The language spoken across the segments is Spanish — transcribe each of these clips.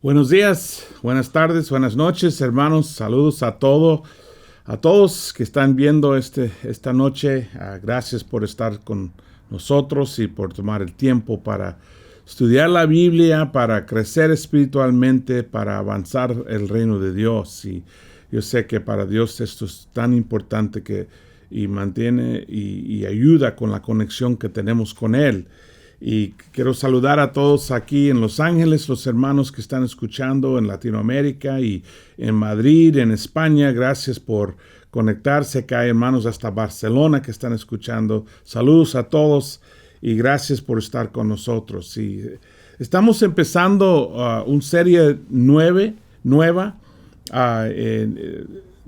Buenos días, buenas tardes, buenas noches, hermanos. Saludos a todos que están viendo esta noche. Gracias por estar con nosotros y por tomar el tiempo para estudiar la Biblia, para crecer espiritualmente, para avanzar el reino de Dios. Y yo sé que para Dios esto es tan importante y mantiene y ayuda con la conexión que tenemos con Él. Y quiero saludar a todos aquí en Los Ángeles, los hermanos que están escuchando en Latinoamérica y en Madrid, en España. Gracias por conectarse. Acá hay hermanos hasta Barcelona que están escuchando. Saludos a todos y gracias por estar con nosotros. Y estamos empezando una serie nueva,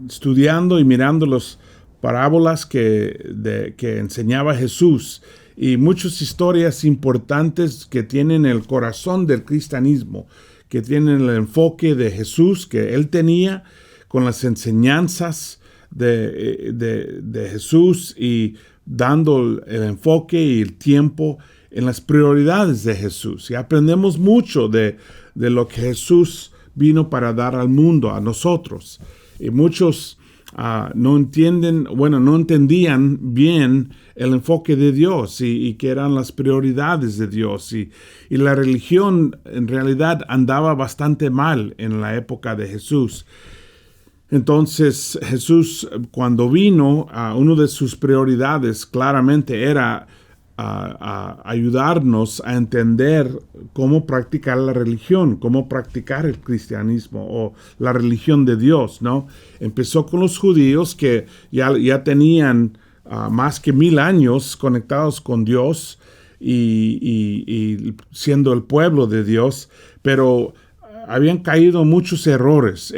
estudiando y mirando las parábolas que enseñaba Jesús. Y muchas historias importantes que tienen el corazón del cristianismo, que tienen el enfoque de Jesús que él tenía con las enseñanzas de Jesús y dando el enfoque y el tiempo en las prioridades de Jesús. Y aprendemos mucho de lo que Jesús vino para dar al mundo, a nosotros. Y muchos no entendían bien el enfoque de Dios y que eran las prioridades de Dios. Y la religión en realidad andaba bastante mal en la época de Jesús. Entonces Jesús, cuando vino, una de sus prioridades claramente era ayudarnos a entender cómo practicar la religión, cómo practicar el cristianismo o la religión de Dios, ¿no? Empezó con los judíos que ya tenían más que 1000 años conectados con Dios y siendo el pueblo de Dios, pero habían caído muchos errores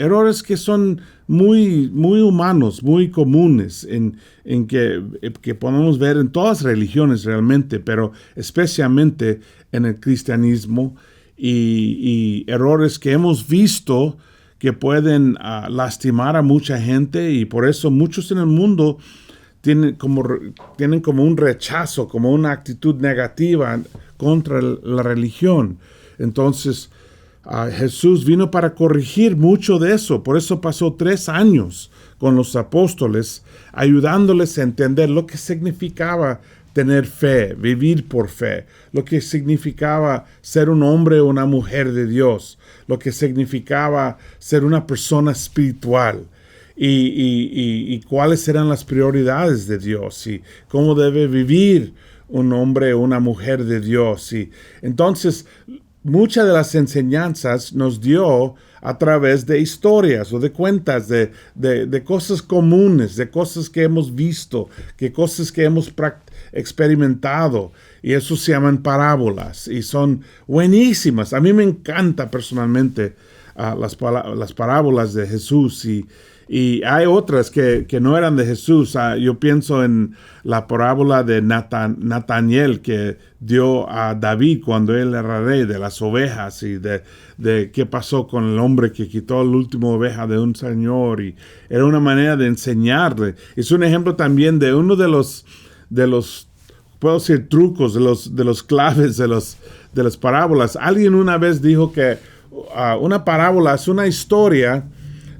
que son muy, muy humanos, muy comunes, en que podemos ver en todas las religiones realmente, pero especialmente en el cristianismo, y errores que hemos visto que pueden lastimar a mucha gente, y por eso muchos en el mundo tienen como un rechazo, como una actitud negativa contra la religión. Entonces, Jesús vino para corregir mucho de eso. Por eso pasó 3 años con los apóstoles, ayudándoles a entender lo que significaba tener fe, vivir por fe, lo que significaba ser un hombre o una mujer de Dios, lo que significaba ser una persona espiritual. Y cuáles eran las prioridades de Dios y cómo debe vivir un hombre o una mujer de Dios. Y entonces, muchas de las enseñanzas nos dio a través de historias o de cuentas de cosas comunes, de cosas que hemos visto, que cosas que hemos experimentado. Y eso se llaman parábolas y son buenísimas. A mí me encanta personalmente las parábolas de Jesús y hay otras que no eran de Jesús. Yo pienso en la parábola de Nataniel que dio a David cuando él era rey, de las ovejas y de qué pasó con el hombre que quitó la última oveja de un señor. Y era una manera de enseñarle. Es un ejemplo también de uno de los puedo decir trucos, de los claves de las parábolas. Alguien una vez dijo que una parábola es una historia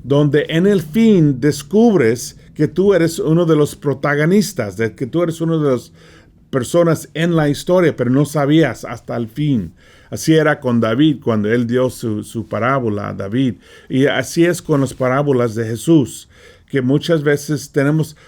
donde en el fin descubres que tú eres uno de los protagonistas, de que tú eres una de las personas en la historia, pero no sabías hasta el fin. Así era con David, cuando él dio su parábola a David. Y así es con las parábolas de Jesús, que muchas veces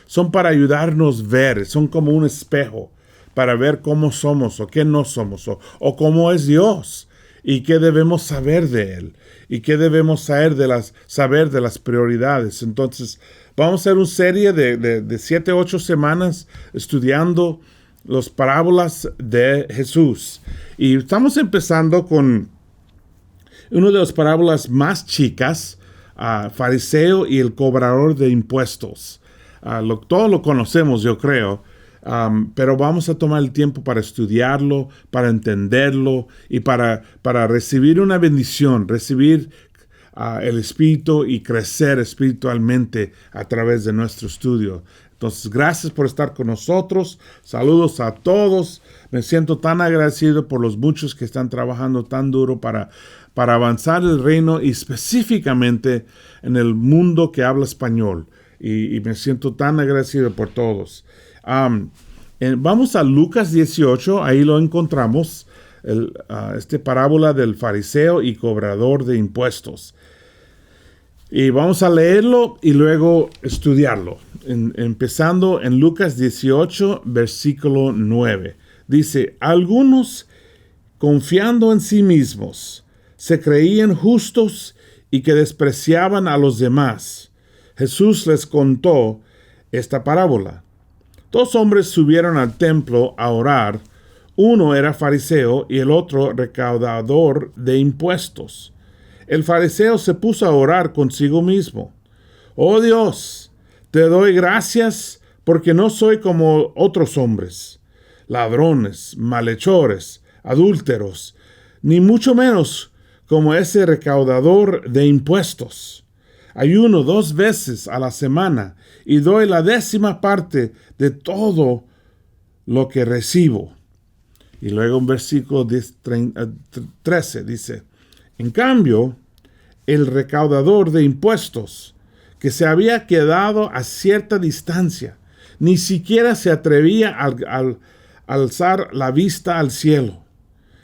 son para ayudarnos a ver, son como un espejo, para ver cómo somos o qué no somos, o cómo es Dios, y qué debemos saber de Él, y qué debemos saber de las prioridades. Entonces, vamos a hacer una serie de 7 o 8 semanas estudiando las parábolas de Jesús. Y estamos empezando con una de las parábolas más chicas, fariseo y el cobrador de impuestos. Todos lo conocemos, yo creo. Pero vamos a tomar el tiempo para estudiarlo, para entenderlo y para recibir una bendición, recibir el espíritu y crecer espiritualmente a través de nuestro estudio. Entonces, gracias por estar con nosotros. Saludos a todos. Me siento tan agradecido por los muchos que están trabajando tan duro para avanzar el reino y específicamente en el mundo que habla español. Y me siento tan agradecido por todos. Vamos a Lucas 18, ahí lo encontramos, parábola del fariseo y cobrador de impuestos. Y vamos a leerlo y luego estudiarlo. Empezando en Lucas 18, versículo 9. Dice, algunos, confiando en sí mismos, se creían justos y que despreciaban a los demás. Jesús les contó esta parábola. Dos hombres subieron al templo a orar. Uno era fariseo y el otro recaudador de impuestos. El fariseo se puso a orar consigo mismo. Oh Dios, te doy gracias porque no soy como otros hombres, ladrones, malhechores, adúlteros, ni mucho menos como ese recaudador de impuestos. Ayuno 2 veces a la semana y doy la 10ª parte de todo lo que recibo. Y luego en versículo 13 dice, en cambio, el recaudador de impuestos, que se había quedado a cierta distancia, ni siquiera se atrevía a alzar la vista al cielo,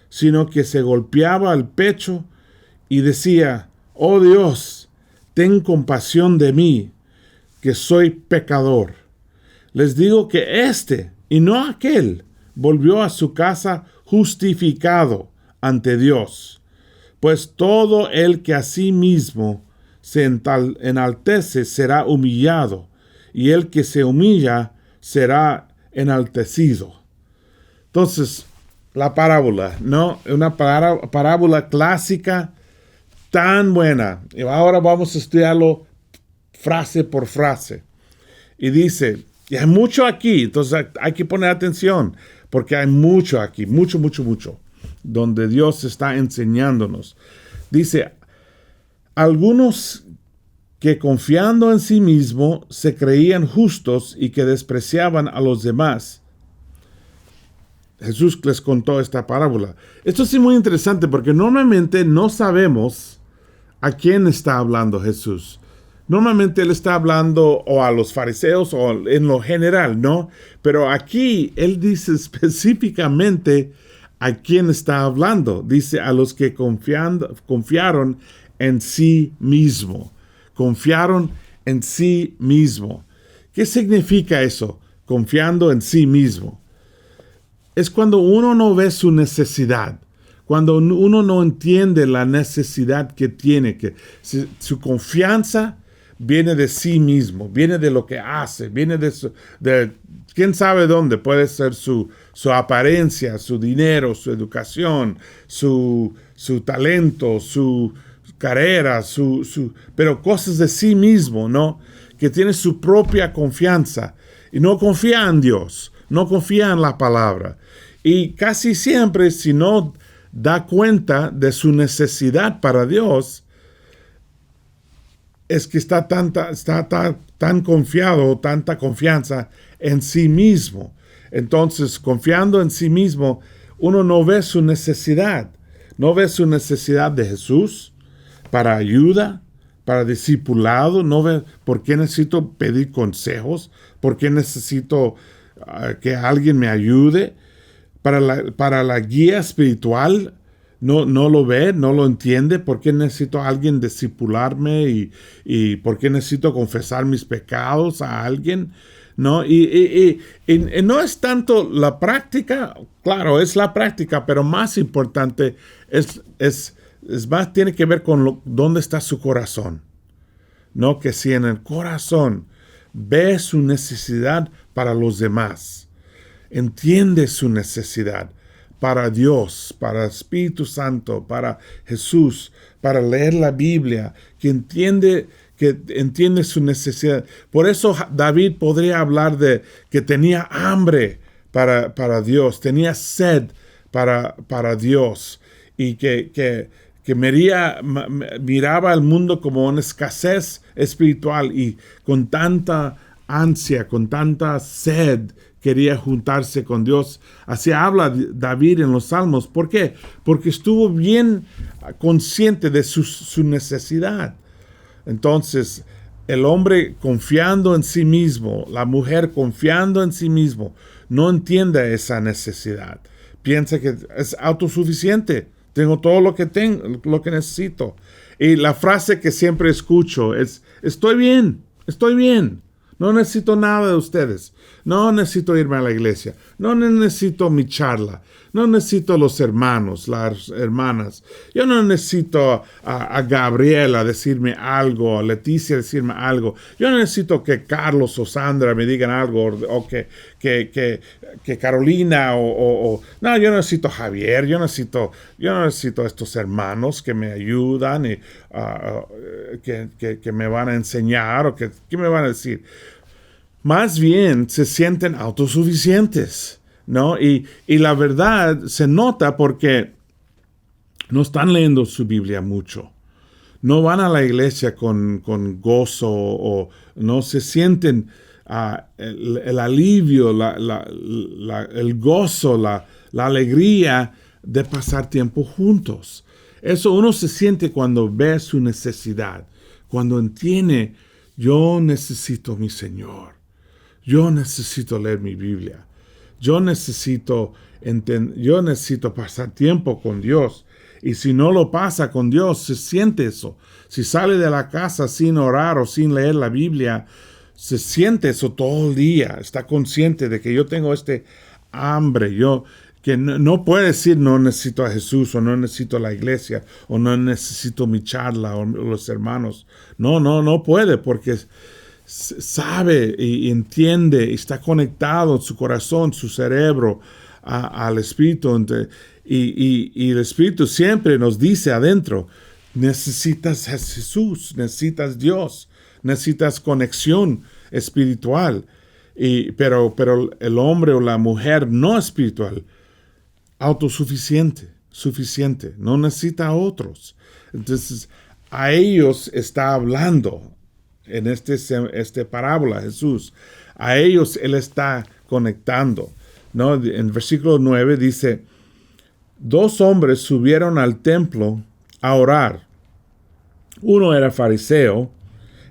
sino que se golpeaba el pecho y decía, oh Dios, ten compasión de mí, que soy pecador. Les digo que este, y no aquel, volvió a su casa justificado ante Dios. Pues todo el que a sí mismo se enaltece será humillado, y el que se humilla será enaltecido. Entonces, la parábola, ¿no? Una parábola clásica tan buena. Y ahora vamos a estudiarlo frase por frase. Y dice, y hay mucho aquí, entonces hay que poner atención, porque hay mucho aquí, mucho, donde Dios está enseñándonos. Dice, algunos que confiando en sí mismo se creían justos y que despreciaban a los demás. Jesús les contó esta parábola. Esto sí es muy interesante porque normalmente no sabemos a quién está hablando Jesús. Normalmente Él está hablando o a los fariseos o en lo general, ¿no? Pero aquí Él dice específicamente a quién está hablando. Dice a los que confiaron en sí mismo. Confiaron en sí mismo. ¿Qué significa eso? Confiando en sí mismo. Es cuando uno no ve su necesidad, cuando uno no entiende la necesidad que tiene, que su confianza viene de sí mismo, viene de lo que hace, viene de quién sabe dónde, puede ser su apariencia, su dinero, su educación, su talento, su carrera, pero cosas de sí mismo, ¿no? Que tiene su propia confianza y no confía en Dios, no confía en la palabra. Y casi siempre, si no da cuenta de su necesidad para Dios, es que está tan confiado, tanta confianza en sí mismo. Entonces, confiando en sí mismo, uno no ve su necesidad. No ve su necesidad de Jesús para ayuda, para discipulado. No ve por qué necesito pedir consejos, por qué necesito que alguien me ayude. Para la guía espiritual, no lo ve, no lo entiende. ¿Por qué necesito a alguien discipularme y por qué necesito confesar mis pecados a alguien? ¿No? Y no es tanto la práctica, claro, es la práctica, pero más importante es más, tiene que ver con dónde está su corazón. ¿No? Que si en el corazón ve su necesidad para los demás, entiende su necesidad para Dios, para el Espíritu Santo, para Jesús, para leer la Biblia, que entiende su necesidad. Por eso David podría hablar de que tenía hambre para Dios, tenía sed para Dios, y que que miraba al mundo como una escasez espiritual y con tanta ansia, con tanta sed, quería juntarse con Dios. Así habla David en los Salmos. ¿Por qué? Porque estuvo bien consciente de su necesidad. Entonces, el hombre confiando en sí mismo, la mujer confiando en sí mismo, no entiende esa necesidad. Piensa que es autosuficiente. Tengo todo lo que necesito. Y la frase que siempre escucho es, estoy bien. No necesito nada de ustedes. No necesito irme a la iglesia. No necesito mi charla. No necesito los hermanos, las hermanas. Yo no necesito a Gabriela decirme algo, a Leticia decirme algo. Yo no necesito que Carlos o Sandra me digan algo, o que Carolina no, yo no necesito a Javier. Yo no necesito a estos hermanos que me ayudan y que me van a enseñar o que me van a decir. Más bien se sienten autosuficientes, ¿no? Y la verdad se nota porque no están leyendo su Biblia mucho. No van a la iglesia con gozo o no se sienten el alivio, el gozo, la alegría de pasar tiempo juntos. Eso uno se siente cuando ve su necesidad, cuando entiende, yo necesito mi Señor. Yo necesito leer mi Biblia. Yo necesito pasar tiempo con Dios. Y si no lo pasa con Dios, se siente eso. Si sale de la casa sin orar o sin leer la Biblia, se siente eso todo el día. Está consciente de que yo tengo este hambre. Que no puede decir no necesito a Jesús o no necesito la iglesia o no necesito mi charla o los hermanos. No puede porque sabe y entiende y está conectado en su corazón, su cerebro al Espíritu. Y el Espíritu siempre nos dice adentro, necesitas a Jesús, necesitas Dios, necesitas conexión espiritual. Pero el hombre o la mujer no espiritual, autosuficiente, suficiente, no necesita a otros. Entonces, a ellos está hablando en este parábola Jesús. A ellos Él está conectando, ¿no? En versículo 9 dice, 2 hombres subieron al templo a orar. Uno era fariseo,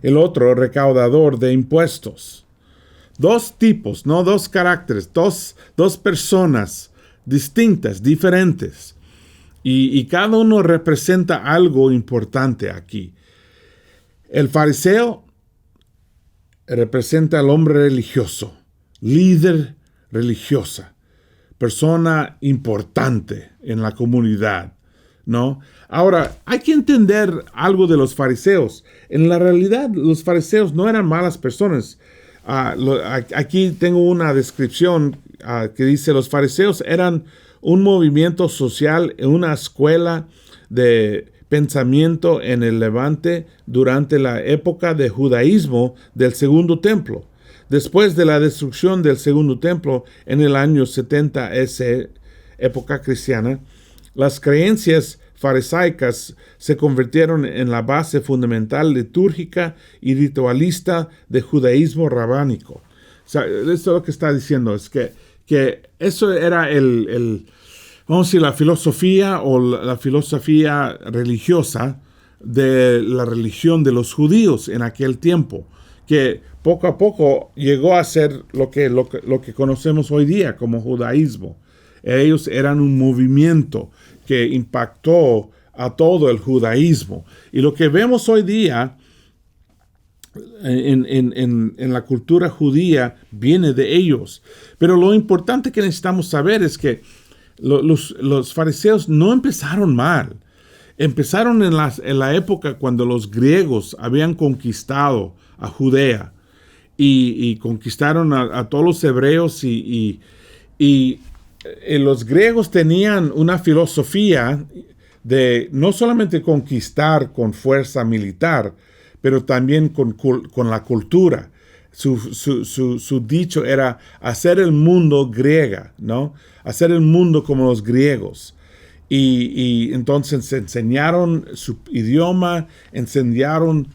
el otro recaudador de impuestos. 2 tipos, no 2 caracteres, dos personas distintas, diferentes. Y cada uno representa algo importante aquí. El fariseo representa al hombre religioso, líder religiosa, persona importante en la comunidad, ¿no? Ahora, hay que entender algo de los fariseos. En la realidad, los fariseos no eran malas personas. Aquí tengo una descripción que dice, los fariseos eran un movimiento social, una escuela de pensamiento en el Levante durante la época de judaísmo del Segundo Templo. Después de la destrucción del Segundo Templo en el año 70 S, época cristiana, las creencias farisaicas se convirtieron en la base fundamental litúrgica y ritualista del judaísmo rabánico. O sea, esto es lo que está diciendo, es que eso era vamos a decir, la filosofía o la filosofía religiosa de la religión de los judíos en aquel tiempo, que poco a poco llegó a ser lo que conocemos hoy día como judaísmo. Ellos eran un movimiento que impactó a todo el judaísmo. Y lo que vemos hoy día en la cultura judía viene de ellos. Pero lo importante que necesitamos saber es que los fariseos no empezaron mal. Empezaron en la época cuando los griegos habían conquistado a Judea y conquistaron a todos los hebreos y los griegos tenían una filosofía de no solamente conquistar con fuerza militar, pero también con la cultura. Su dicho era hacer el mundo griega, ¿no? Hacer el mundo como los griegos. y entonces enseñaron su idioma, enseñaron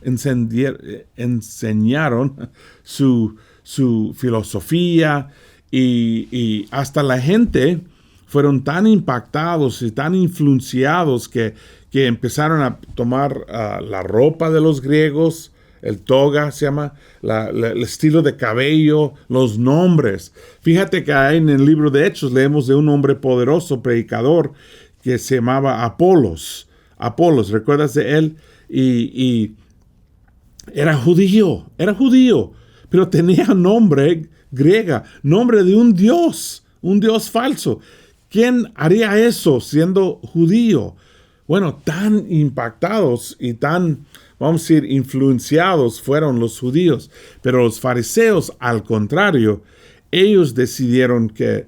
su filosofía y hasta la gente fueron tan impactados y tan influenciados que empezaron a tomar la ropa de los griegos, el toga se llama, el estilo de cabello, los nombres. Fíjate que ahí en el libro de Hechos leemos de un hombre poderoso, predicador, que se llamaba Apolos. Apolos, ¿recuerdas de él? Y era judío, pero tenía nombre griega, nombre de un dios falso. ¿Quién haría eso siendo judío? Bueno, tan impactados y tan, vamos a decir, influenciados fueron los judíos. Pero los fariseos, al contrario, ellos decidieron que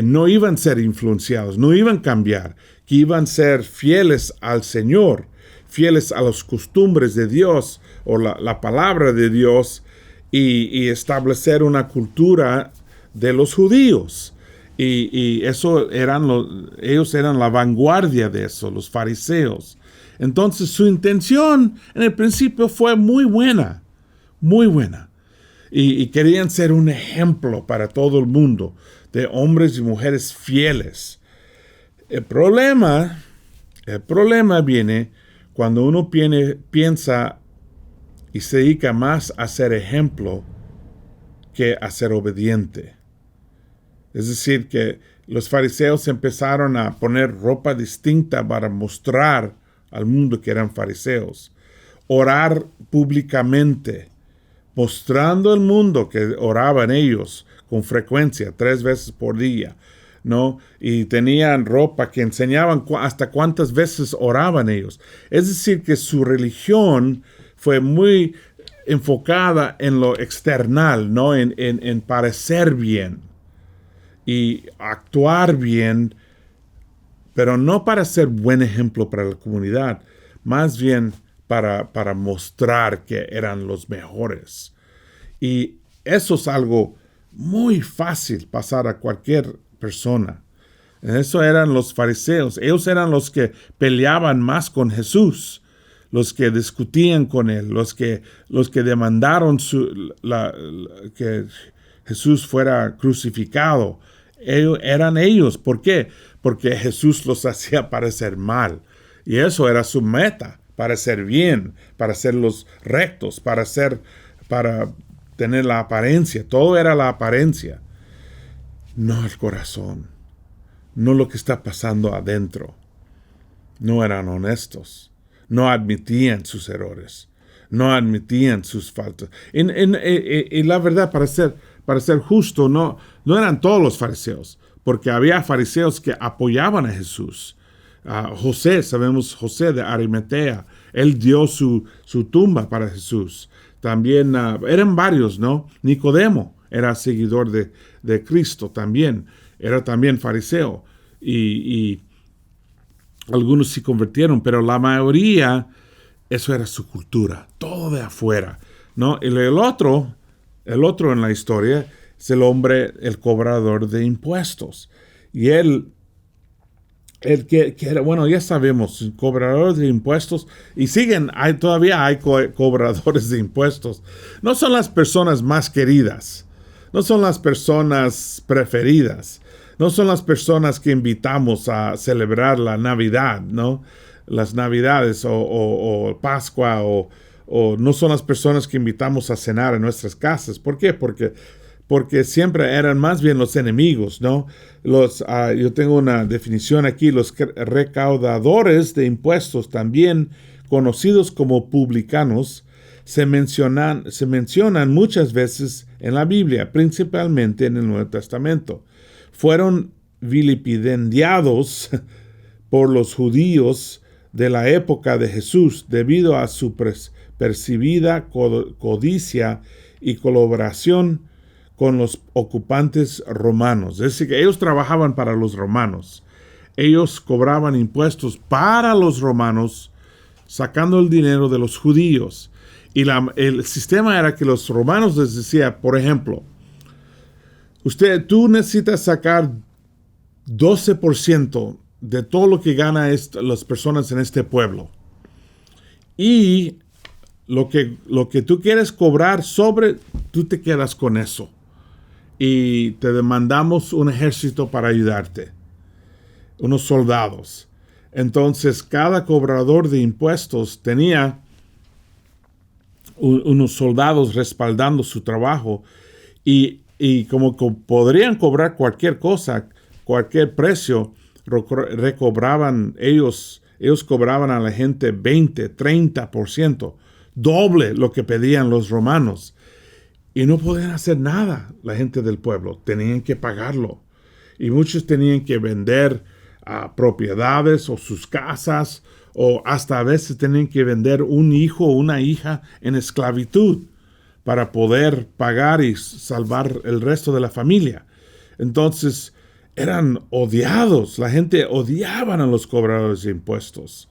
no iban a ser influenciados, no iban a cambiar, que iban a ser fieles al Señor, fieles a las costumbres de Dios o la palabra de Dios y establecer una cultura de los judíos. Y eso ellos eran la vanguardia de eso, los fariseos. Entonces su intención en el principio fue muy buena, muy buena. Y querían ser un ejemplo para todo el mundo de hombres y mujeres fieles. El problema viene cuando uno piensa y se dedica más a ser ejemplo que a ser obediente. Es decir, que los fariseos empezaron a poner ropa distinta para mostrar al mundo que eran fariseos. Orar públicamente, mostrando al mundo que oraban ellos con frecuencia, 3 veces por día, ¿no? Y tenían ropa que enseñaban hasta cuántas veces oraban ellos. Es decir, que su religión fue muy enfocada en lo external, ¿no? En parecer bien y actuar bien, pero no para ser buen ejemplo para la comunidad, más bien para mostrar que eran los mejores. Y eso es algo muy fácil pasar a cualquier persona. Eso eran los fariseos. Ellos eran los que peleaban más con Jesús, los que discutían con él, los que demandaron que Jesús fuera crucificado. Eran ellos. ¿Por qué? Porque Jesús los hacía parecer mal. Y eso era su meta, parecer bien, para ser los rectos, para tener la apariencia. Todo era la apariencia. No el corazón. No lo que está pasando adentro. No eran honestos. No admitían sus errores. No admitían sus faltas. Y la verdad, para ser justo, no eran todos los fariseos, porque había fariseos que apoyaban a Jesús. Sabemos José de Arimatea, él dio su tumba para Jesús. También eran varios, ¿no? Nicodemo era seguidor de Cristo también, era también fariseo. Y algunos se convirtieron, pero la mayoría, eso era su cultura, todo de afuera, ¿no? Y el otro en la historia es el cobrador de impuestos. Y él que era, bueno, ya sabemos, cobrador de impuestos, y todavía hay cobradores de impuestos. No son las personas más queridas, no son las personas preferidas, no son las personas que invitamos a celebrar la Navidad, ¿no? Las Navidades o Pascua o no son las personas que invitamos a cenar en nuestras casas. ¿Por qué? Porque siempre eran más bien los enemigos, ¿no? Yo tengo una definición aquí, los recaudadores de impuestos, también conocidos como publicanos, se mencionan muchas veces en la Biblia, principalmente en el Nuevo Testamento. Fueron vilipendiados por los judíos de la época de Jesús debido a su percibida codicia y colaboración con los ocupantes romanos. Es decir, que ellos trabajaban para los romanos. Ellos cobraban impuestos para los romanos, sacando el dinero de los judíos. Y el sistema era que los romanos les decía, por ejemplo, tú necesitas sacar 12% de todo lo que ganan las personas en este pueblo. Y lo que tú quieres cobrar sobre, tú te quedas con eso. Y te demandamos un ejército para ayudarte, unos soldados. Entonces, cada cobrador de impuestos tenía unos soldados respaldando su trabajo y como podrían cobrar cualquier cosa, cualquier precio, recobraban ellos cobraban a la gente 20, 30%, doble lo que pedían los romanos. Y no podían hacer nada la gente del pueblo, tenían que pagarlo. Y muchos tenían que vender propiedades o sus casas, o hasta a veces tenían que vender un hijo o una hija en esclavitud para poder pagar y salvar el resto de la familia. Entonces eran odiados, la gente odiaban a los cobradores de impuestos.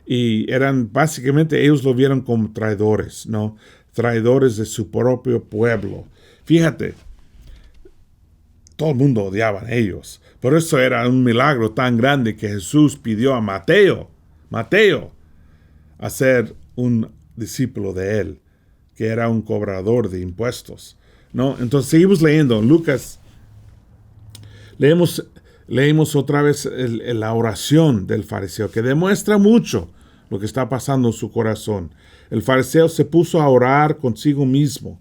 Y básicamente ellos lo vieron como traidores, ¿no? Traidores de su propio pueblo. Fíjate, todo el mundo odiaba a ellos. Por eso era un milagro tan grande que Jesús pidió a Mateo, a ser un discípulo de él, que era un cobrador de impuestos, ¿no? Entonces seguimos leyendo. Lucas, leímos otra vez la oración del fariseo, que demuestra mucho lo que está pasando en su corazón. El fariseo se puso a orar consigo mismo.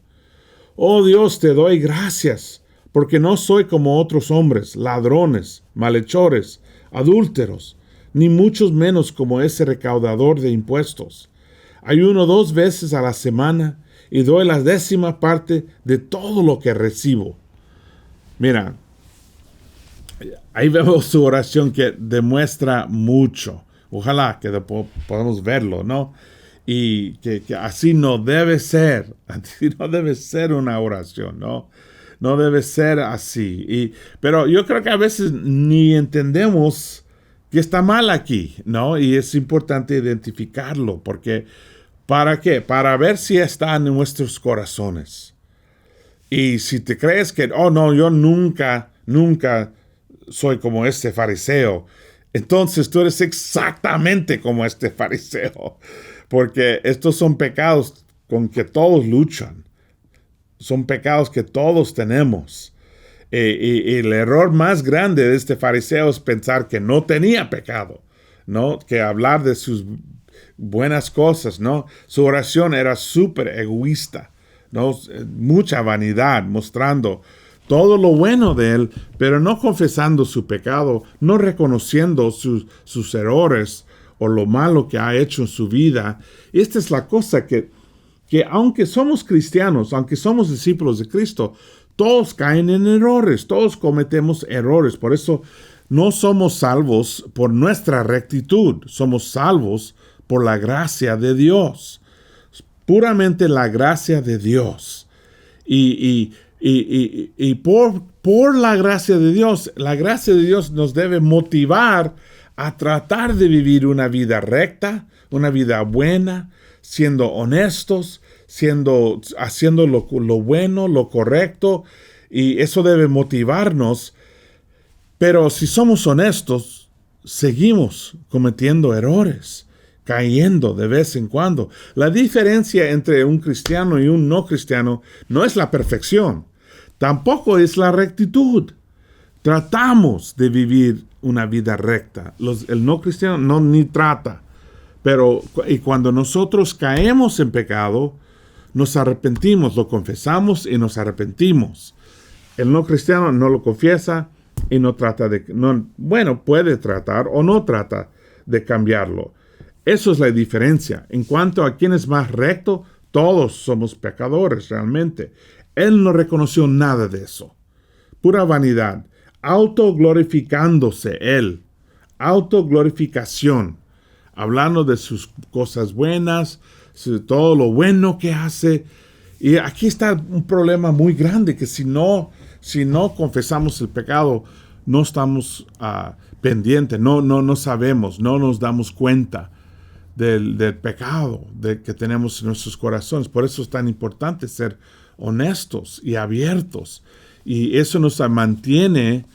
Oh Dios, te doy gracias, porque no soy como otros hombres, ladrones, malhechores, adúlteros, ni muchos menos como ese recaudador de impuestos. Ayuno 2 veces a la semana y doy la 10ª parte de todo lo que recibo. Mira, ahí vemos su oración que demuestra mucho. Ojalá que podamos verlo, ¿no? Y que así no debe ser. Así no debe ser una oración, ¿no? No debe ser así. Pero yo creo que a veces ni entendemos que está mal aquí, ¿no? Y es importante identificarlo, porque ¿para qué? Para ver si está en nuestros corazones. Y si te crees que, oh no, yo nunca soy como este fariseo, entonces tú eres exactamente como este fariseo, porque estos son pecados con que todos luchan, son pecados que todos tenemos. Y el error más grande de este fariseo es pensar que no tenía pecado, ¿no? Que hablar de sus buenas cosas, ¿no? Su oración era súper egoísta, ¿no? Mucha vanidad, mostrando todo lo bueno de él, pero no confesando su pecado, no reconociendo sus errores o lo malo que ha hecho en su vida. Esta es la cosa que aunque somos cristianos, aunque somos discípulos de Cristo, todos caen en errores, todos cometemos errores. Por eso no somos salvos por nuestra rectitud, somos salvos por la gracia de Dios. Puramente la gracia de Dios. Y por la gracia de Dios nos debe motivar a tratar de vivir una vida recta, una vida buena, siendo honestos, haciendo lo bueno, lo correcto, y eso debe motivarnos. Pero si somos honestos, seguimos cometiendo errores, cayendo de vez en cuando. La diferencia entre un cristiano y un no cristiano no es la perfección, tampoco es la rectitud. Tratamos de vivir una vida recta. El no cristiano ni trata. Y cuando nosotros caemos en pecado, nos arrepentimos, lo confesamos y nos arrepentimos. El no cristiano no lo confiesa y no trata puede tratar o no trata de cambiarlo. Eso es la diferencia. En cuanto a quién es más recto, todos somos pecadores realmente. Él no reconoció nada de eso. Pura vanidad. Autoglorificándose él. Autoglorificación. Hablando de sus cosas buenas, de todo lo bueno que hace. Y aquí está un problema muy grande, que si no confesamos el pecado, no estamos pendientes, no sabemos, no nos damos cuenta del pecado que tenemos en nuestros corazones. Por eso es tan importante ser honestos y abiertos. Y eso nos mantiene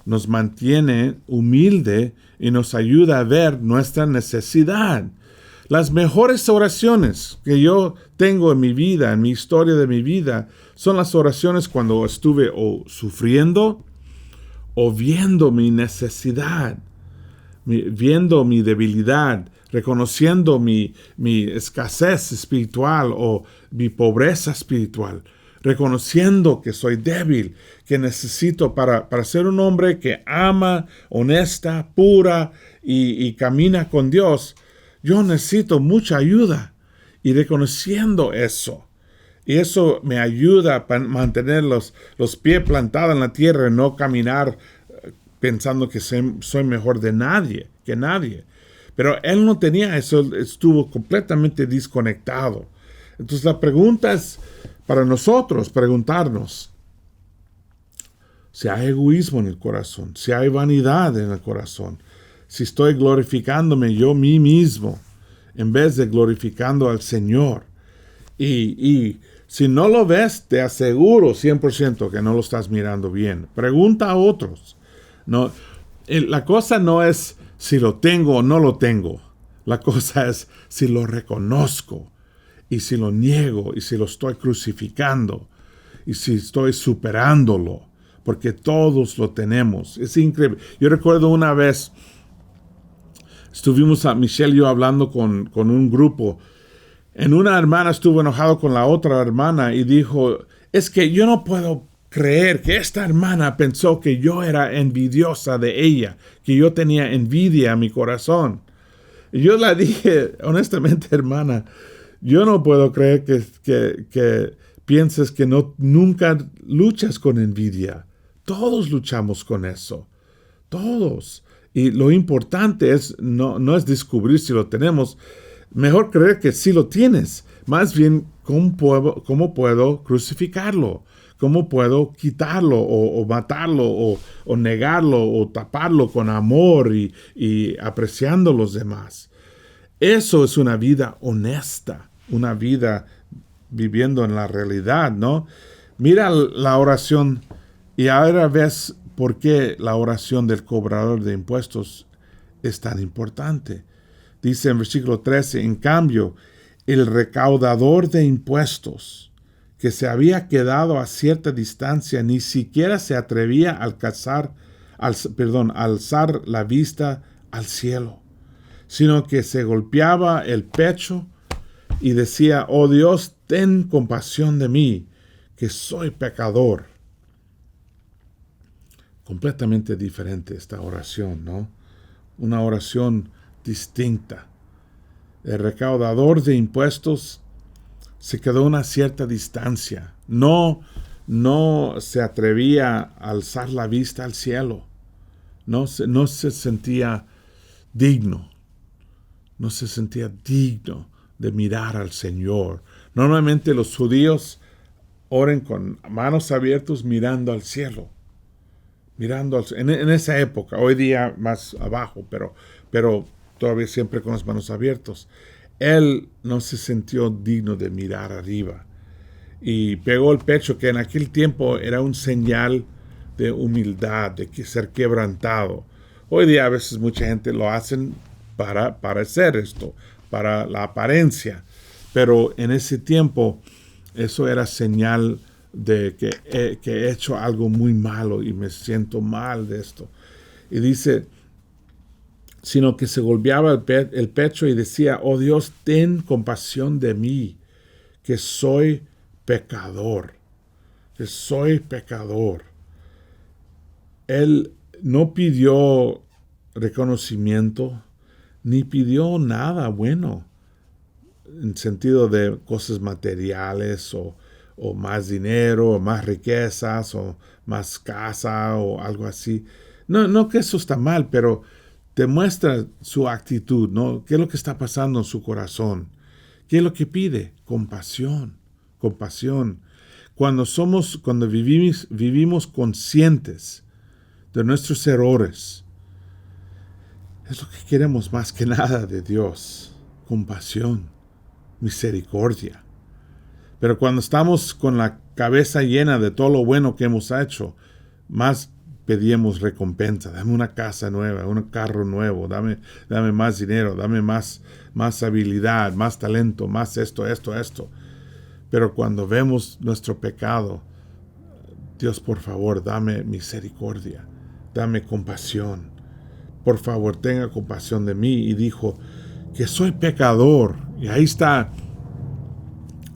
nos mantiene humilde y nos ayuda a ver nuestra necesidad. Las mejores oraciones que yo tengo en mi vida, en mi historia de mi vida, son las oraciones cuando estuve o sufriendo o viendo mi necesidad, viendo mi debilidad, reconociendo mi escasez espiritual o mi pobreza espiritual, reconociendo que soy débil, que necesito para ser un hombre que ama, honesta, pura y camina con Dios. Yo necesito mucha ayuda y reconociendo eso. Y eso me ayuda a mantener los pies plantados en la tierra y no caminar pensando que soy mejor que nadie. Pero él no tenía eso, estuvo completamente desconectado. Entonces la pregunta es para nosotros, preguntarnos si hay egoísmo en el corazón, si hay vanidad en el corazón, si estoy glorificándome yo mí mismo en vez de glorificando al Señor. Y si no lo ves, te aseguro 100% que no lo estás mirando bien. Pregunta a otros. No, la cosa no es si lo tengo o no lo tengo. La cosa es si lo reconozco y si lo niego y si lo estoy crucificando y si estoy superándolo. Porque todos lo tenemos. Es increíble. Yo recuerdo una vez, estuvimos a Michelle y yo hablando con un grupo. En una hermana estuvo enojado con la otra hermana y dijo, es que yo no puedo creer que esta hermana pensó que yo era envidiosa de ella, que yo tenía envidia en mi corazón. Y yo le dije, honestamente, hermana, yo no puedo creer que pienses que nunca luchas con envidia. Todos luchamos con eso. Todos. Y lo importante es no es descubrir si lo tenemos. Mejor creer que sí lo tienes. Más bien, ¿cómo puedo crucificarlo? ¿Cómo puedo quitarlo o matarlo o negarlo o taparlo con amor y apreciando a los demás? Eso es una vida honesta, una vida viviendo en la realidad, ¿no? Mira la oración y ahora ves por qué la oración del cobrador de impuestos es tan importante. Dice en versículo 13, en cambio, el recaudador de impuestos, que se había quedado a cierta distancia, ni siquiera se atrevía a alzar la vista al cielo, sino que se golpeaba el pecho y decía, oh Dios, ten compasión de mí, que soy pecador. Completamente diferente esta oración, ¿no? Una oración distinta. El recaudador de impuestos se quedó a una cierta distancia. No se atrevía a alzar la vista al cielo. No se sentía digno. No se sentía digno de mirar al Señor. Normalmente los judíos oran con manos abiertas mirando al cielo. En esa época, hoy día más abajo, pero todavía siempre con las manos abiertas. Él no se sintió digno de mirar arriba y pegó el pecho, que en aquel tiempo era un señal de humildad, de ser quebrantado. Hoy día a veces mucha gente lo hacen para parecer esto, para la apariencia, pero en ese tiempo eso era señal de que he hecho algo muy malo y me siento mal de esto. Y dice, sino que se golpeaba el pecho y decía, oh Dios, ten compasión de mí, que soy pecador, que soy pecador. Él no pidió reconocimiento, ni pidió nada bueno, en sentido de cosas materiales o más dinero, o más riquezas, o más casa, o algo así. No que eso está mal, pero te muestra su actitud, ¿no? ¿Qué es lo que está pasando en su corazón? ¿Qué es lo que pide? Compasión. Cuando vivimos conscientes de nuestros errores, es lo que queremos más que nada de Dios. Compasión, misericordia. Pero cuando estamos con la cabeza llena de todo lo bueno que hemos hecho, más pedíamos recompensa. Dame una casa nueva, un carro nuevo, dame más dinero, dame más habilidad, más talento, más esto. Pero cuando vemos nuestro pecado, Dios, por favor, dame misericordia, dame compasión. Por favor, tenga compasión de mí. Y dijo que soy pecador. Y ahí está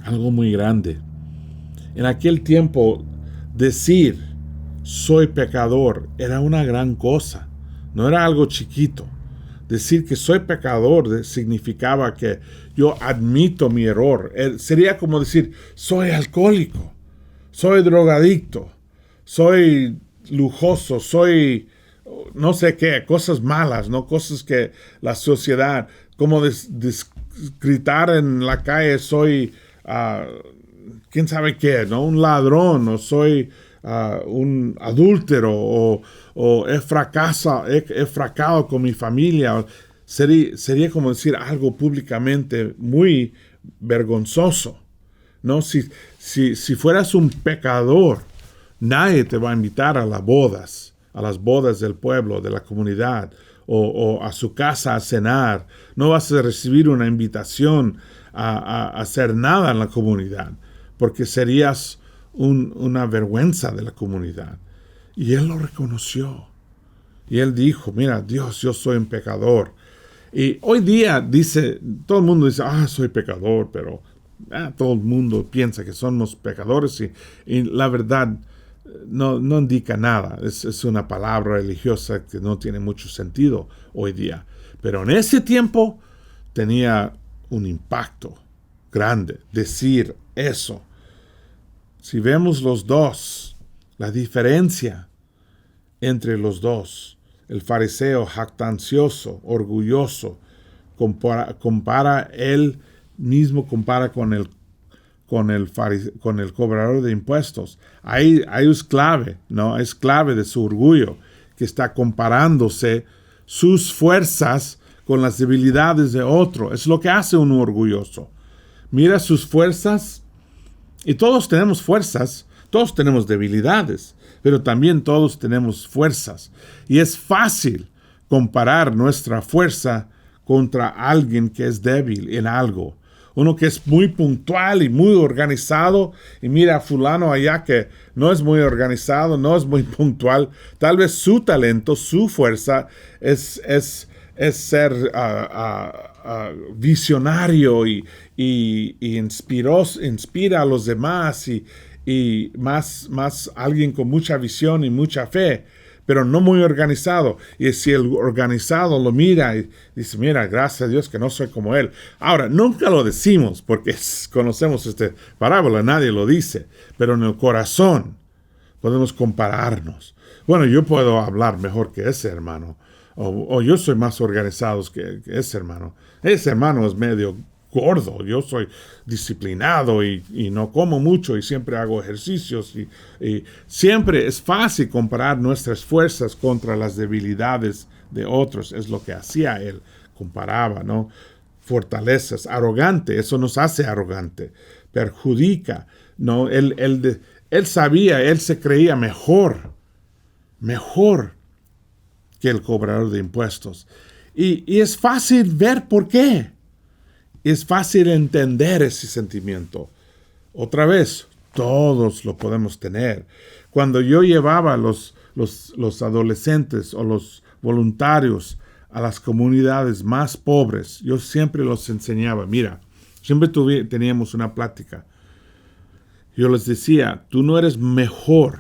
algo muy grande. En aquel tiempo, decir soy pecador era una gran cosa. No era algo chiquito. Decir que soy pecador significaba que yo admito mi error. Sería como decir, soy alcohólico, soy drogadicto, soy lujoso, soy no sé qué, cosas malas, ¿no? Cosas que la sociedad, como gritar en la calle, soy quién sabe qué, ¿no? Un ladrón, o soy un adúltero, o he fracasado con mi familia. Sería como decir algo públicamente muy vergonzoso, ¿no? Si fueras un pecador, nadie te va a invitar a las bodas del pueblo, de la comunidad, o a su casa a cenar. No vas a recibir una invitación a hacer nada en la comunidad, porque serías una vergüenza de la comunidad. Y él lo reconoció. Y él dijo, mira, Dios, yo soy un pecador. Y hoy día todo el mundo dice, soy pecador, pero todo el mundo piensa que somos pecadores y la verdad no indica nada. Es una palabra religiosa que no tiene mucho sentido hoy día. Pero en ese tiempo tenía un impacto grande decir eso. Si vemos los dos, la diferencia entre los dos, el fariseo jactancioso, orgulloso, compara él mismo con el cobrador de impuestos. Ahí es clave, ¿no? Es clave de su orgullo, que está comparándose sus fuerzas con las debilidades de otro. Es lo que hace un orgulloso. Mira sus fuerzas. Y todos tenemos fuerzas, todos tenemos debilidades, pero también todos tenemos fuerzas. Y es fácil comparar nuestra fuerza contra alguien que es débil en algo. Uno que es muy puntual y muy organizado, y mira a fulano allá que no es muy organizado, no es muy puntual. Tal vez su talento, su fuerza es ser visionario y inspira a los demás y más alguien con mucha visión y mucha fe, pero no muy organizado. Y si el organizado lo mira y dice, mira, gracias a Dios que no soy como él. Ahora, nunca lo decimos porque conocemos esta parábola, nadie lo dice, pero en el corazón podemos compararnos. Bueno, yo puedo hablar mejor que ese hermano, o yo soy más organizado que ese hermano. Ese hermano es medio gordo, yo soy disciplinado y no como mucho y siempre hago ejercicios y siempre es fácil comparar nuestras fuerzas contra las debilidades de otros. Es lo que hacía él, comparaba, ¿no? Fortalezas, arrogante, eso nos hace arrogante, perjudica, ¿no? Él sabía, él se creía mejor que el cobrador de impuestos. Y es fácil ver por qué. Es fácil entender ese sentimiento. Otra vez, todos lo podemos tener. Cuando yo llevaba a los adolescentes o los voluntarios a las comunidades más pobres, yo siempre los enseñaba. Mira, siempre teníamos una plática. Yo les decía, tú no eres mejor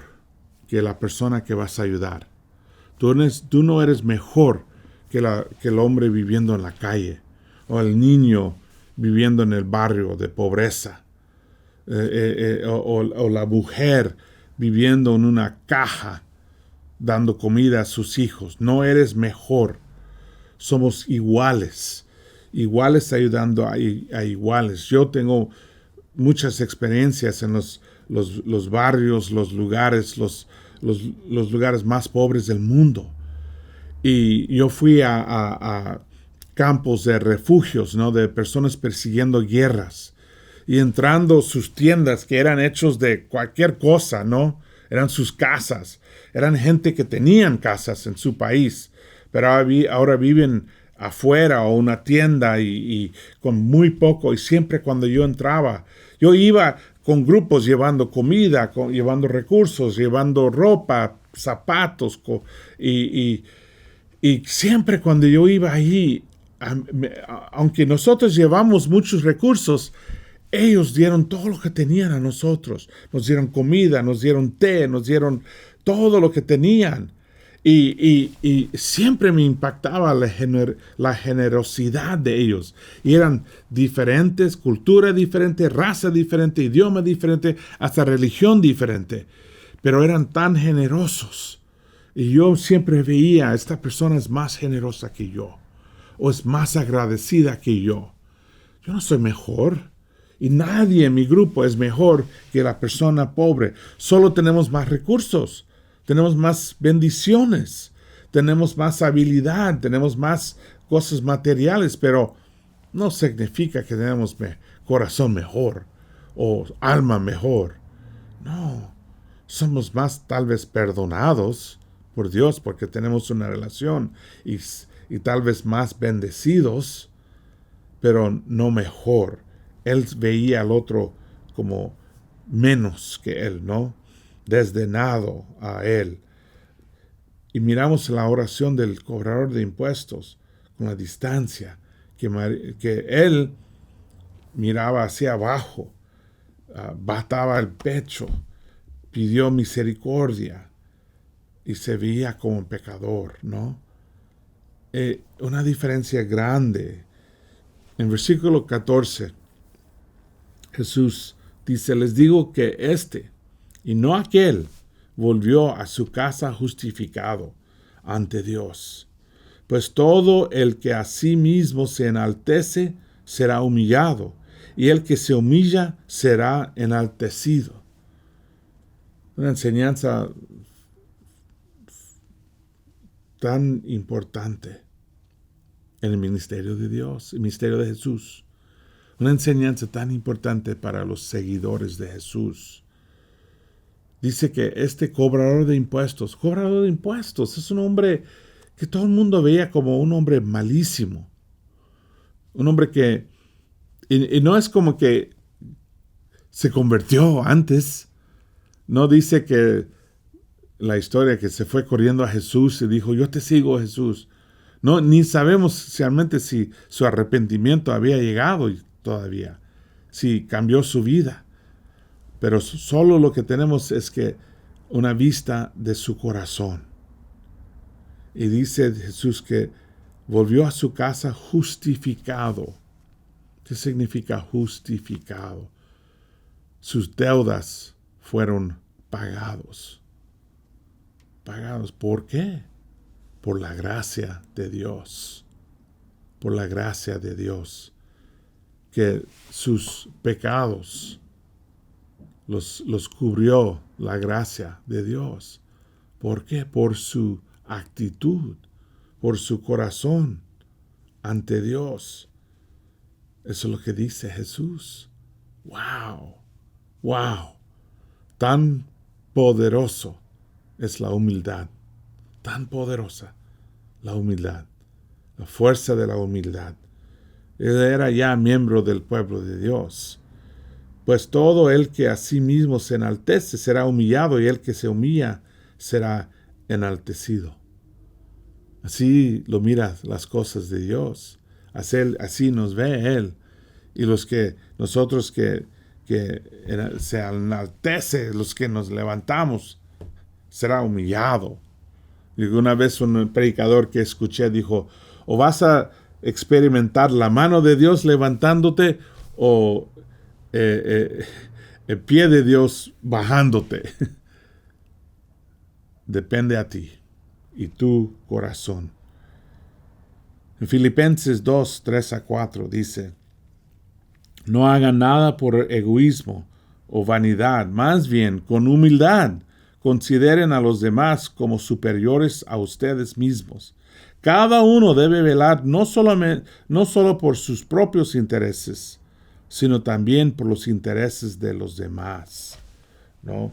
que la persona que vas a ayudar. Tú no eres mejor que el hombre viviendo en la calle o el niño viviendo en el barrio de pobreza o la mujer viviendo en una caja dando comida a sus hijos. No eres mejor. Somos iguales ayudando a iguales. Yo tengo muchas experiencias en los barrios, los lugares más pobres del mundo. Y yo fui a campos de refugios, ¿no? De personas persiguiendo guerras y entrando sus tiendas que eran hechos de cualquier cosa, ¿no? eran sus casas, eran gente que tenían casas en su país, pero ahora viven afuera o una tienda y con muy poco. Y siempre cuando yo entraba, yo iba con grupos llevando comida, llevando recursos, llevando ropa, zapatos, y siempre cuando yo iba ahí, aunque nosotros llevamos muchos recursos, ellos dieron todo lo que tenían a nosotros. Nos dieron comida, nos dieron té, nos dieron todo lo que tenían. Y siempre me impactaba la generosidad de ellos. Y eran diferentes, cultura diferente, raza diferente, idioma diferente, hasta religión diferente. Pero eran tan generosos. Y yo siempre veía, esta persona es más generosa que yo. O es más agradecida que yo. Yo no soy mejor. Y nadie en mi grupo es mejor que la persona pobre. Solo tenemos más recursos. Tenemos más bendiciones, tenemos más habilidad, tenemos más cosas materiales, pero no significa que tenemos corazón mejor o alma mejor. No, somos más tal vez perdonados por Dios porque tenemos una relación y tal vez más bendecidos, pero no mejor. Él veía al otro como menos que él, ¿no? Desdenado a él. Y miramos la oración del cobrador de impuestos con la distancia, que él miraba hacia abajo, bataba el pecho, pidió misericordia y se veía como un pecador, ¿no? Una diferencia grande. En versículo 14, Jesús dice, les digo que y no aquel volvió a su casa justificado ante Dios. Pues todo el que a sí mismo se enaltece será humillado, y el que se humilla será enaltecido. Una enseñanza tan importante en el ministerio de Dios, el ministerio de Jesús. Una enseñanza tan importante para los seguidores de Jesús. Dice que este cobrador de impuestos es un hombre que todo el mundo veía como un hombre malísimo. Un hombre que, y no es como que se convirtió antes. No dice que la historia que se fue corriendo a Jesús y dijo, yo te sigo, Jesús. No, ni sabemos realmente si su arrepentimiento había llegado todavía, si cambió su vida. Pero solo lo que tenemos es que una vista de su corazón. Y dice Jesús que volvió a su casa justificado. ¿Qué significa justificado? Sus deudas fueron pagados. ¿Pagados por qué? Por la gracia de Dios. Por la gracia de Dios. Que sus pecados los cubrió la gracia de Dios. ¿Por qué? Por su actitud, por su corazón ante Dios. Eso es lo que dice Jesús. ¡Wow! ¡Wow! Tan poderoso es la humildad. Tan poderosa la humildad. La fuerza de la humildad. Él era ya miembro del pueblo de Dios. Pues todo el que a sí mismo se enaltece será humillado, y el que se humilla será enaltecido. Así lo mira las cosas de Dios. Así nos ve Él. Y nosotros que se enaltece, los que nos levantamos, será humillado. Y una vez un predicador que escuché dijo, o vas a experimentar la mano de Dios levantándote, o el pie de Dios bajándote. Depende a ti y tu corazón. En Filipenses 2, 3-4 dice, no hagan nada por egoísmo o vanidad, más bien con humildad consideren a los demás como superiores a ustedes mismos. Cada uno debe velar no solo por sus propios intereses, sino también por los intereses de los demás, ¿no?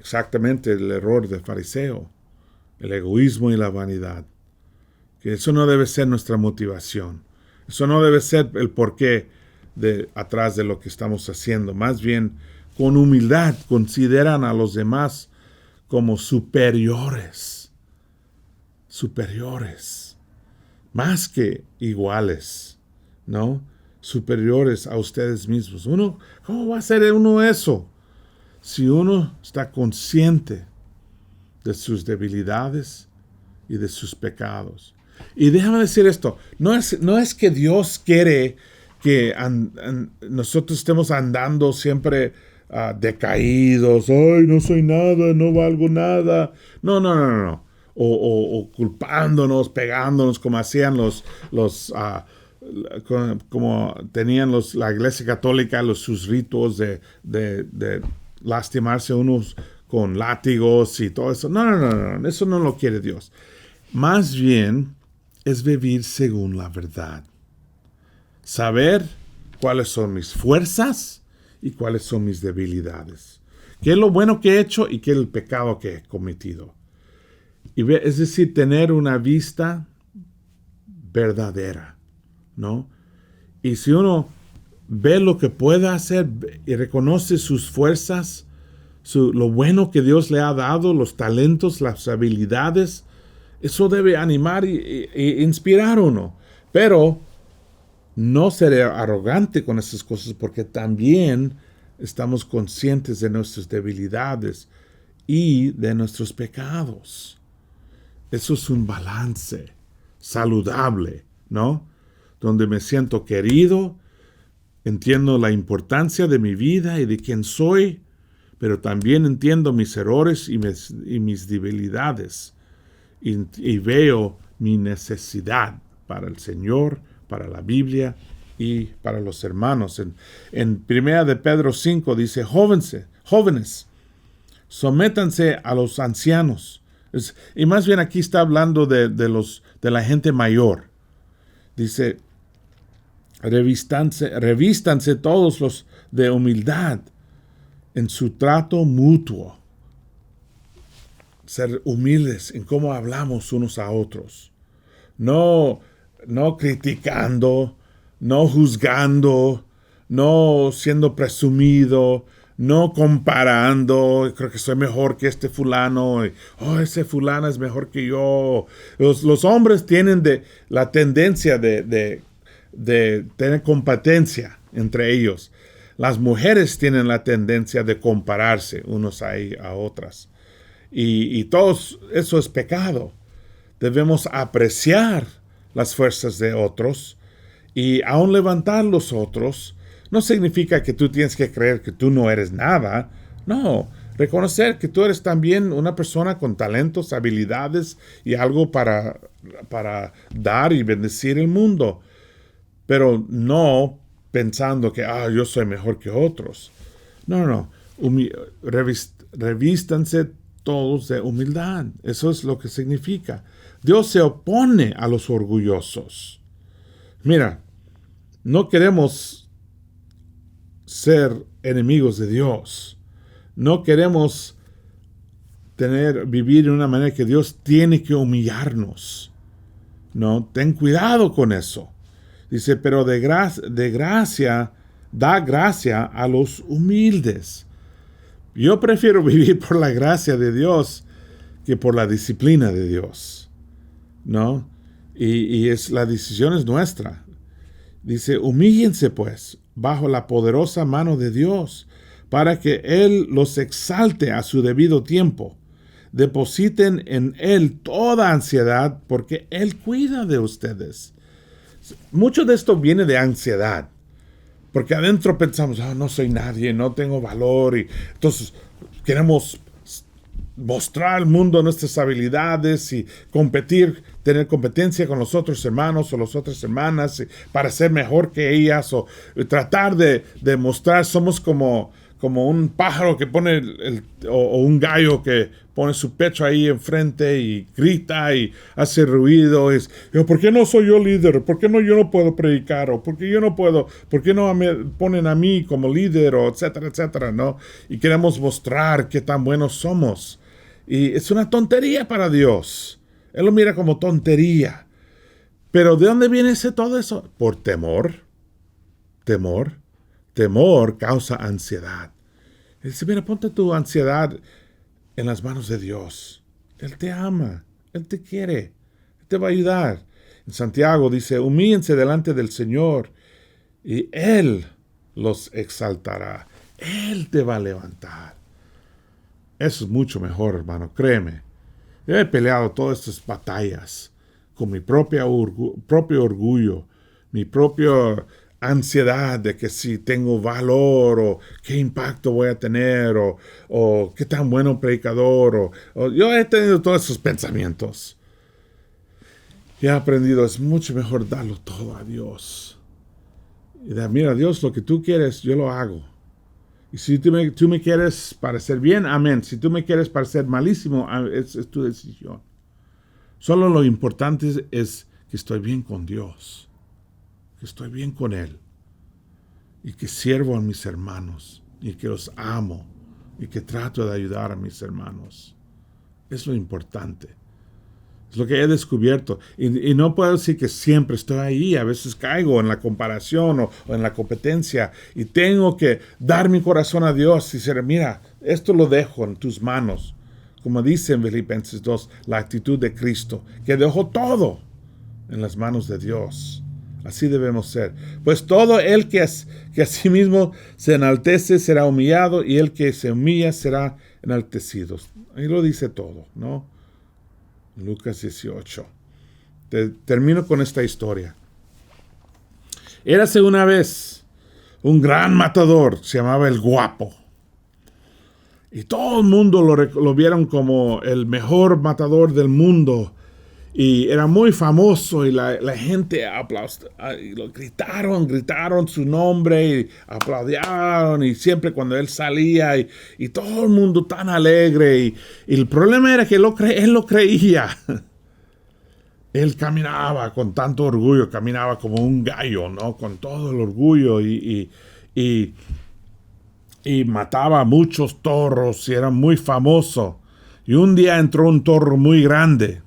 exactamente el error del fariseo, el egoísmo y la vanidad. Que eso no debe ser nuestra motivación. Eso no debe ser el porqué atrás de lo que estamos haciendo. Más bien, con humildad, consideran a los demás como superiores. Superiores. Más que iguales, ¿no? Superiores a ustedes mismos. ¿Cómo va a ser uno eso? Si uno está consciente de sus debilidades y de sus pecados. Y déjame decir esto, no es que Dios quiere que nosotros estemos andando siempre decaídos, ¡ay, no soy nada, no valgo nada! No. O culpándonos, pegándonos como hacían como tenían la Iglesia Católica, sus ritos de lastimarse unos con látigos y todo eso. No, eso no lo quiere Dios. Más bien es vivir según la verdad. Saber cuáles son mis fuerzas y cuáles son mis debilidades. ¿Qué es lo bueno que he hecho y qué es el pecado que he cometido? Es decir, tener una vista verdadera, ¿no? Y si uno ve lo que puede hacer y reconoce sus fuerzas, lo bueno que Dios le ha dado, los talentos, las habilidades, eso debe animar e inspirar a uno. Pero no ser arrogante con esas cosas, porque también estamos conscientes de nuestras debilidades y de nuestros pecados. Eso es un balance saludable, ¿no? Donde me siento querido, entiendo la importancia de mi vida y de quién soy, pero también entiendo mis errores y mis debilidades. Y veo mi necesidad para el Señor, para la Biblia y para los hermanos. En 1 de Pedro 5 dice, jóvenes, sométanse a los ancianos. Y más bien aquí está hablando de la gente mayor. Dice, revístanse todos los de humildad en su trato mutuo. Ser humildes en cómo hablamos unos a otros. No criticando, no juzgando, no siendo presumido, no comparando, creo que soy mejor que este fulano, ese fulano es mejor que yo. Los hombres tienen la tendencia de tener competencia entre ellos. Las mujeres tienen la tendencia de compararse unos a otras. Y todo eso es pecado. Debemos apreciar las fuerzas de otros y aún levantar los otros. No significa que tú tienes que creer que tú no eres nada. No, reconocer que tú eres también una persona con talentos, habilidades y algo para dar y bendecir el mundo. Pero no pensando que yo soy mejor que otros. No. Revístanse todos de humildad. Eso es lo que significa. Dios se opone a los orgullosos. Mira, no queremos ser enemigos de Dios. No queremos vivir de una manera que Dios tiene que humillarnos. No, ten cuidado con eso. Dice, pero da gracia a los humildes. Yo prefiero vivir por la gracia de Dios que por la disciplina de Dios, ¿no? Y la decisión es nuestra. Dice, humíllense pues bajo la poderosa mano de Dios para que Él los exalte a su debido tiempo. Depositen en Él toda ansiedad porque Él cuida de ustedes. Mucho de esto viene de ansiedad. Porque adentro pensamos, no soy nadie, no tengo valor. Y entonces queremos mostrar al mundo nuestras habilidades y tener competencia con los otros hermanos o las otras hermanas para ser mejor que ellas o tratar de mostrar, somos como como un pájaro que pone o un gallo que pone su pecho ahí enfrente y grita y hace ruido. ¿Por qué no soy yo líder? ¿Por qué no yo no puedo predicar? ¿O por qué yo no puedo? ¿Por qué no me ponen a mí como líder? O etcétera, etcétera, ¿no? Y queremos mostrar qué tan buenos somos. Y es una tontería para Dios. Él lo mira como tontería. Pero ¿de dónde viene todo eso? Por temor. Temor. Temor causa ansiedad. Él dice, mira, ponte tu ansiedad en las manos de Dios. Él te ama, Él te quiere, Él te va a ayudar. En Santiago dice, humíllense delante del Señor y Él los exaltará. Él te va a levantar. Eso es mucho mejor, hermano, créeme. Yo he peleado todas estas batallas con mi propio orgullo, mi propia ansiedad de que si tengo valor o qué impacto voy a tener o qué tan bueno predicador yo he tenido todos esos pensamientos y he aprendido, es mucho mejor darlo todo a Dios y mira Dios, lo que tú quieres yo lo hago, y si tú me quieres parecer bien, amén. Si tú me quieres parecer malísimo, es tu decisión. Solo lo importante es que estoy bien con Dios, que estoy bien con Él, y que sirvo a mis hermanos, y que los amo, y que trato de ayudar a mis hermanos. Es lo importante. Es lo que he descubierto. Y no puedo decir que siempre estoy ahí. A veces caigo en la comparación o en la competencia, y tengo que dar mi corazón a Dios y decir, mira, esto lo dejo en tus manos. Como dice en Filipenses 2, la actitud de Cristo, que dejó todo en las manos de Dios. Así debemos ser. Pues todo el que a sí mismo se enaltece será humillado, y el que se humilla será enaltecido. Ahí lo dice todo, ¿no? Lucas 18. Termino con esta historia. Érase una vez un gran matador, se llamaba el Guapo. Y todo el mundo lo vieron como el mejor matador del mundo. Y era muy famoso y la gente gritaron su nombre y aplaudieron, y siempre cuando él salía y todo el mundo tan alegre. Y el problema era que él lo creía. Él caminaba con tanto orgullo, caminaba como un gallo, ¿no? Con todo el orgullo y mataba a muchos toros y era muy famoso. Y un día entró un toro muy grande.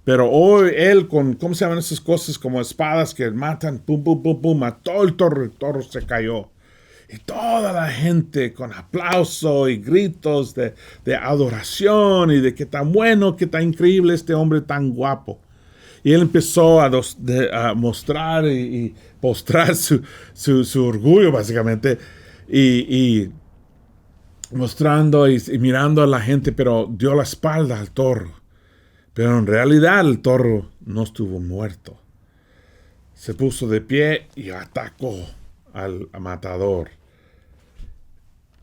Pero hoy él ¿cómo se llaman esas cosas? Como espadas que matan, pum, pum, pum, pum, mató el toro se cayó. Y toda la gente con aplauso y gritos de adoración y de que tan bueno, que tan increíble este hombre tan guapo. Y él empezó a mostrar y postrar su orgullo, básicamente, y mostrando y mirando a la gente, pero dio la espalda al toro. Pero en realidad el toro no estuvo muerto. Se puso de pie y atacó al matador.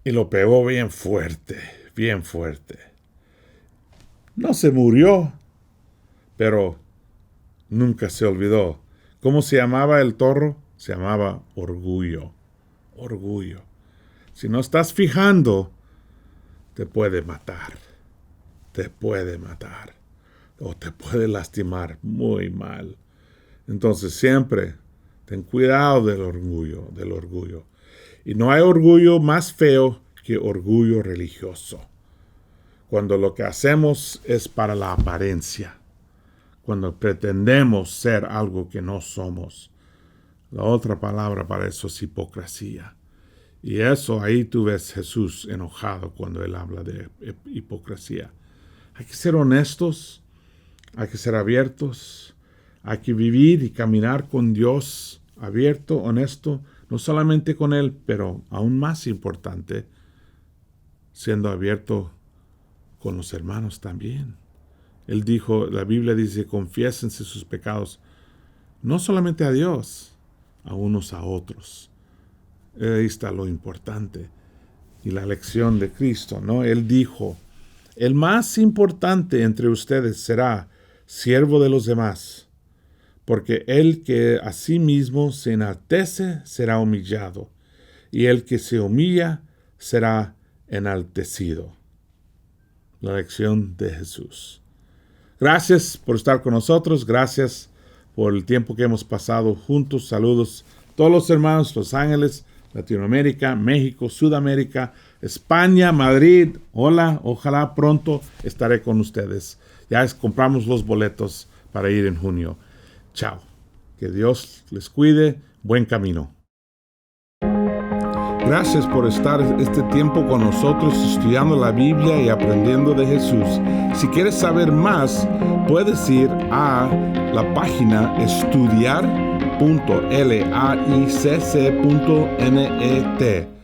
Y lo pegó bien fuerte, bien fuerte. No se murió, pero nunca se olvidó. ¿Cómo se llamaba el toro? Se llamaba orgullo. Orgullo. Si no estás fijando, te puede matar. Te puede matar. O te puede lastimar muy mal. Entonces siempre ten cuidado del orgullo. Y no hay orgullo más feo que orgullo religioso. Cuando lo que hacemos es para la apariencia. Cuando pretendemos ser algo que no somos. La otra palabra para eso es hipocresía. Y eso ahí tú ves Jesús enojado cuando él habla de hipocresía. Hay que ser honestos. Hay que ser abiertos, hay que vivir y caminar con Dios abierto, honesto, no solamente con Él, pero aún más importante, siendo abierto con los hermanos también. Él dijo, la Biblia dice, confiésense sus pecados, no solamente a Dios, a unos a otros. Ahí está lo importante y la lección de Cristo, ¿no? Él dijo, el más importante entre ustedes será siervo de los demás, porque el que a sí mismo se enaltece será humillado, y el que se humilla será enaltecido. La lección de Jesús. Gracias por estar con nosotros. Gracias por el tiempo que hemos pasado juntos. Saludos a todos los hermanos, Los Ángeles, Latinoamérica, México, Sudamérica, España, Madrid. Hola, ojalá pronto estaré con ustedes. Ya compramos los boletos para ir en junio. Chao. Que Dios les cuide. Buen camino. Gracias por estar este tiempo con nosotros estudiando la Biblia y aprendiendo de Jesús. Si quieres saber más, puedes ir a la página estudiar.laicc.net.